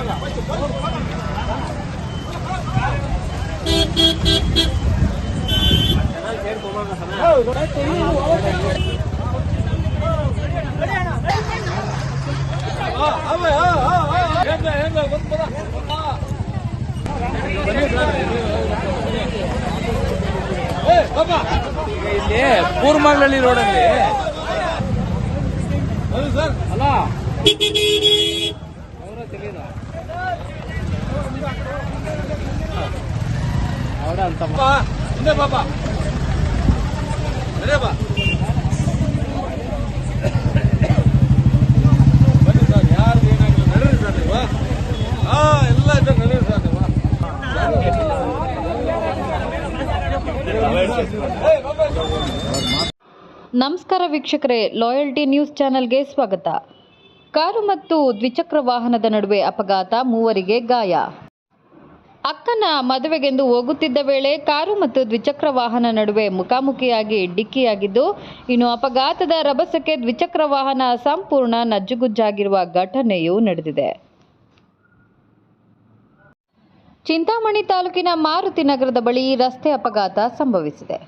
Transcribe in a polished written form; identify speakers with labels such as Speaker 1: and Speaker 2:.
Speaker 1: ಇಲ್ಲಿ ಕೂರ್ಮಾಗಲಹಳ್ಳಿ ರೋಡಲ್ಲಿ ಸರ್ ಅಲ್ಲ ಅವರ ಅಂತ ಹಿಂದೆ ಬಾಬಾ ಬನ್ನಿ ಸರ್, ಯಾರು ಏನಾಗಲ್ಲ ನಡೀರಿ ಸರ್ ನೀವು. ಎಲ್ಲ ಇದ್ದರೆ ನಡೀರಿ ಸರ್ ನೀವು.
Speaker 2: ನಮಸ್ಕಾರ ವೀಕ್ಷಕರೇ, ಲಾಯಲ್ಟಿ ನ್ಯೂಸ್ ಚಾನೆಲ್ಗೆ ಸ್ವಾಗತ. ಕಾರು ಮತ್ತು ದ್ವಿಚಕ್ರ ವಾಹನದ ನಡುವೆ ಅಪಘಾತ, ಮೂವರಿಗೆ ಗಾಯ. ಅಕ್ಕನ ಮದುವೆಗೆಂದು ಹೋಗುತ್ತಿದ್ದ ವೇಳೆ ಕಾರು ಮತ್ತು ದ್ವಿಚಕ್ರ ವಾಹನ ನಡುವೆ ಮುಖಾಮುಖಿಯಾಗಿ ಡಿಕ್ಕಿಯಾಗಿದ್ದು, ಇನ್ನು ಅಪಘಾತದ ರಭಸಕ್ಕೆ ದ್ವಿಚಕ್ರ ವಾಹನ ಸಂಪೂರ್ಣ ನಜ್ಜುಗುಜ್ಜಾಗಿರುವ ಘಟನೆಯೂ ನಡೆದಿದೆ. ಚಿಂತಾಮಣಿ ತಾಲೂಕಿನ ಮಾರುತಿ ನಗರದ ಬಳಿ ರಸ್ತೆ ಅಪಘಾತ ಸಂಭವಿಸಿದೆ.